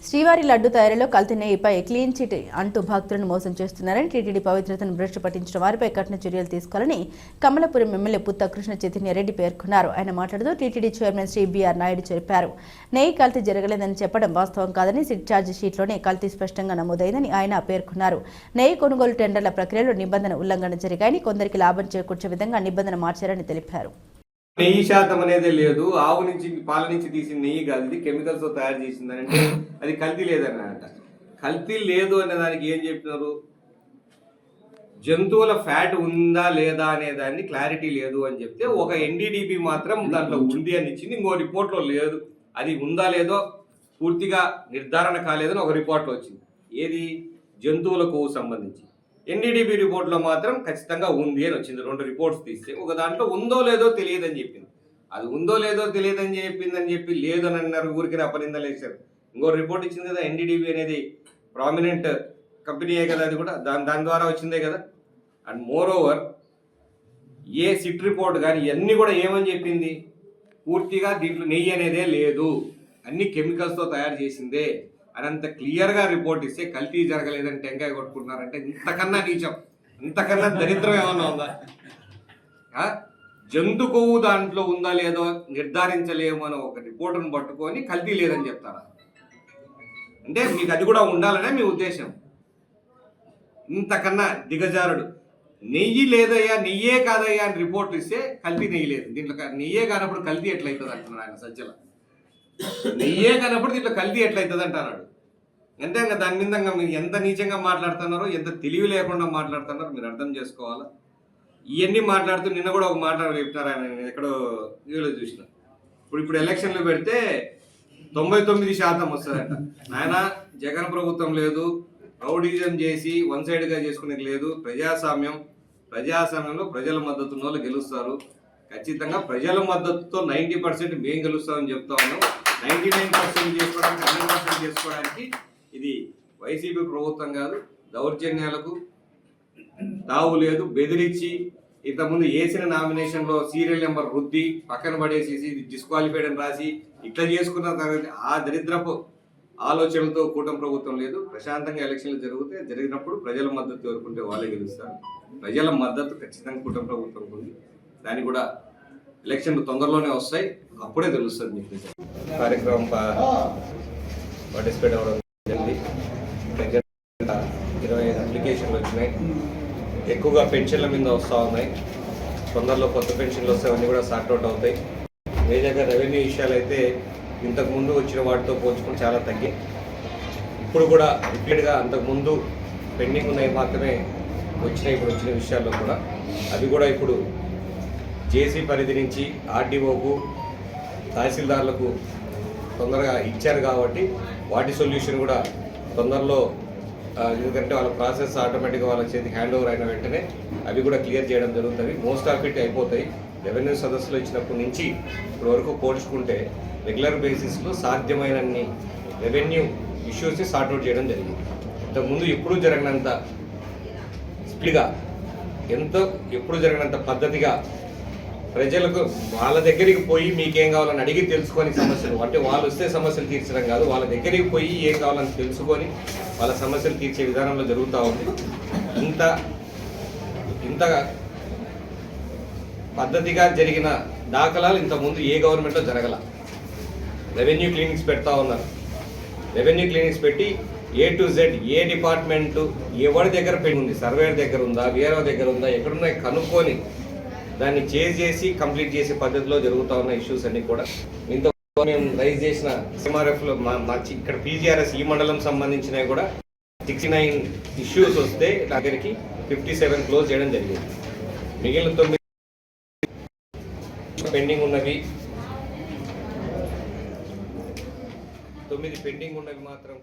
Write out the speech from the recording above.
శ్రీవారి లడ్డు తయారీలో కల్తీ నెయ్యిపై క్లీన్ చిట్ అంటూ భక్తులను మోసం చేస్తున్నారని టీటీడీ పవిత్రతను భ్రష్టు పట్టించిన వారిపై కఠిన చర్యలు తీసుకోవాలని కమలాపురం ఎమ్మెల్యే పుత్త కృష్ణ చైతన్యరెడ్డి పేర్కొన్నారు. ఆయన మాట్లాడుతూ TTD chairman Shri BR Naidu చెప్పారు. నెయ్యి కల్తీ జరగలేదని చెప్పడం వాస్తవం కాదని సిట్ ఛార్జ్ షీట్లోనే కల్తీ స్పష్టంగా నమోదైందని ఆయన పేర్కొన్నారు. నెయ్యి కొనుగోలు టెండర్ల ప్రక్రియలో నిబంధన ఉల్లంఘన జరిగాయని, కొందరికి లాభం చేకూర్చే విధంగా నిబంధన మార్చారని తెలిపారు. నెయ్యి శాతం అనేది లేదు. ఆవు నుంచి పాల నుంచి తీసిన నెయ్యి కాదు, ఇది కెమికల్స్ తో తయారు చేసిందని అంటే అది కల్తీ లేదని అంట. కల్తీ లేదు అనే దానికి ఏం చెప్పినారు, జంతువుల ఫ్యాట్ ఉందా లేదా అనే దాన్ని క్లారిటీ లేదు అని చెప్తే ఒక ఎన్డీడీబీ మాత్రం దాంట్లో ఉంది అని ఇచ్చింది, ఇంకో రిపోర్ట్లో లేదు. అది ఉందా లేదో పూర్తిగా నిర్ధారణ కాలేదని ఒక రిపోర్ట్లో వచ్చింది. ఏది జంతువుల కొవ్వు సంబంధించి. ఎన్డీడీబీ రిపోర్ట్లో మాత్రం ఖచ్చితంగా ఉంది అని వచ్చింది. 2 రిపోర్ట్స్ తీస్తే ఒక దాంట్లో ఉందో లేదో తెలియదని చెప్పింది. అది ఉందో లేదో తెలియదని చెప్పిందని చెప్పి లేదు అని అన్నారు, ఊరికి అపనిందలు వేశారు. ఇంకో రిపోర్ట్ ఇచ్చింది కదా, ఎన్డీడీబీ అనేది ప్రామినెంట్ కంపెనీయే కదా, అది కూడా దాని ద్వారా వచ్చిందే కదా. And more over a SIT report కానీ ఇవన్నీ కూడా ఏమని చెప్పింది, పూర్తిగా దీంట్లో నెయ్యి అనేదే లేదు, అన్ని కెమికల్స్తో తయారు చేసిందే అని అంత క్లియర్గా రిపోర్ట్ ఇస్తే కల్తీ జరగలేదని టెంకాయ కొట్టుకుంటున్నారంటే ఇంతకన్నా నీచం, ఇంతకన్నా దరిద్రం ఏమన్నా ఉందా? జంతు కొవ్వు దాంట్లో ఉందా లేదో నిర్ధారించలేము అని ఒక రిపోర్టును పట్టుకొని కల్తీ లేదని చెప్తారా? అంటే మీకు అది కూడా ఉండాలనే మీ ఉద్దేశం? ఇంతకన్నా దిగజారుడు. నెయ్యి లేదయ్యా, నెయ్యే కాదయ్యా అని రిపోర్ట్లు ఇస్తే కల్తీ నెయ్యి లేదు, దీంట్లో నెయ్యే కానప్పుడు కల్తీ ఎట్లయితుంది అంటున్నాడు ఆయన సజ్జల. నెయ్యే కానప్పుడు దీంట్లో కల్తీ ఎట్లయితుంది అంటున్నాడు. అంటే ఇంకా దాని మీద మీరు ఎంత నీచంగా మాట్లాడుతున్నారో, ఎంత తెలివి లేకుండా మాట్లాడుతున్నారో మీరు అర్థం చేసుకోవాలా. ఇవన్నీ మాట్లాడుతూ నిన్న కూడా ఒక మాట చెప్తారు ఆయన, నేను ఎక్కడో వీడియో చూసిన. ఇప్పుడు ఎలక్షన్లు పెడితే 99% వస్తుందంట. ఆయన జగన్ ప్రభుత్వం లేదు, రౌడీజం చేసి వన్ సైడ్గా చేసుకునేది లేదు, ప్రజాస్వామ్యంలో ప్రజల మద్దతు వాళ్ళు గెలుస్తారు. ఖచ్చితంగా ప్రజల మద్దతుతో 90% మేము గెలుస్తామని చెప్తా ఉన్నాం. 99% చేసుకోవడానికి 100% చేసుకోవడానికి ఇది వైసీపీ ప్రభుత్వం కాదు. దౌర్జన్యాలకు తావు లేదు. బెదిరించి ఇంతకుముందు వేసిన నామినేషన్లో సీరియల్ నెంబర్ రుద్ది పక్కన పడేసేసి డిస్క్వాలిఫైడ్ అని రాసి ఇట్లా చేసుకున్న తర్వాత ఆ దరిద్రపు ఆలోచనలతో కూటమి ప్రభుత్వం లేదు. ప్రశాంతంగా ఎలక్షన్లు జరిగినప్పుడు ప్రజల మద్దతు కోరుకుంటే వాళ్ళే గెలుస్తారు. ప్రజల మద్దతు ఖచ్చితంగా కూటమి ప్రభుత్వం ఉంది. దాన్ని కూడా ఎలక్షన్లు తొందరలోనే వస్తాయి, అప్పుడే తెలుస్తుంది మీకు. కార్యక్రమం పార్టిసిపేట్ అవ్వడం జరిగింది. 25 అప్లికేషన్లు వచ్చినాయి. ఎక్కువగా పెన్షన్ల మీద వస్తూ ఉన్నాయి. తొందరలో కొత్త పెన్షన్లు వస్తే అవన్నీ కూడా సార్ట్అవుట్ అవుతాయి. మేజర్గా రెవెన్యూ విషయాలు అయితే ఇంతకుముందు వచ్చిన వాటితో పోల్చుకుని చాలా తగ్గి, ఇప్పుడు కూడా రిపీట్గా అంతకుముందు పెండింగ్ ఉన్నాయి మాత్రమే వచ్చినాయి. ఇప్పుడు వచ్చిన విషయాల్లో కూడా అవి కూడా ఇప్పుడు జేసీ పరిధి నుంచి ఆర్డీఓకు, తహసీల్దార్లకు తొందరగా ఇచ్చారు కాబట్టి వాటి సొల్యూషన్ కూడా తొందరలో, ఎందుకంటే వాళ్ళ ప్రాసెస్ ఆటోమేటిక్గా వాళ్ళ చేతికి హ్యాండ్ ఓవర్ అయిన వెంటనే అవి కూడా క్లియర్ చేయడం జరుగుతుంది. మోస్ట్ ఆఫ్ ఇట్ అయిపోతాయి. రెవెన్యూ సదస్సులు ఇచ్చినప్పటి నుంచి ఇప్పటి వరకు పోల్చుకుంటే రెగ్యులర్ బేసిస్లో సాధ్యమైనన్ని రెవెన్యూ ఇష్యూస్ని సార్ట్అవుట్ చేయడం జరిగింది. ఇంతకుముందు ఎప్పుడూ జరగనంత స్పీడ్గా, ఎప్పుడు జరగనంత పద్ధతిగా ప్రజలకు వాళ్ళ దగ్గరికి పోయి మీకేం కావాలని అడిగి తెలుసుకొని సమస్యలు, అంటే వాళ్ళు వస్తే సమస్యలు తీర్చడం కాదు, వాళ్ళ దగ్గరికి పోయి ఏం కావాలని తెలుసుకొని వాళ్ళ సమస్యలు తీర్చే విధానంలో జరుగుతూ ఉంది. ఇంత పద్ధతిగా జరిగిన దాఖలాలు ఇంతకుముందు ఏ గవర్నమెంట్లో జరగల. రెవెన్యూ క్లినిక్స్ పెడతా ఉన్నారు. రెవెన్యూ క్లినిక్స్ పెట్టి A to Z A department ఎవరి దగ్గర పెండింగ్ ఉంది, సర్వేయర్ దగ్గర ఉందా, వీఆర్ఓ దగ్గర ఉందా, ఎక్కడున్నాయి కనుక్కొని దాన్ని చేసి కంప్లీట్ చేసే పద్ధతిలో జరుగుతూ ఉన్న ఇష్యూస్ అన్ని కూడా ఇంత మేము రైజ్ చేసిన SMRFలో ఇక్కడ PGRS ఈ మండలం సంబంధించినవి కూడా 69 ఇష్యూస్ వస్తే దగ్గరికి 57 క్లోజ్ చేయడం జరిగింది. మిగిలిన 9 పెండింగ్ ఉన్నవి మాత్రం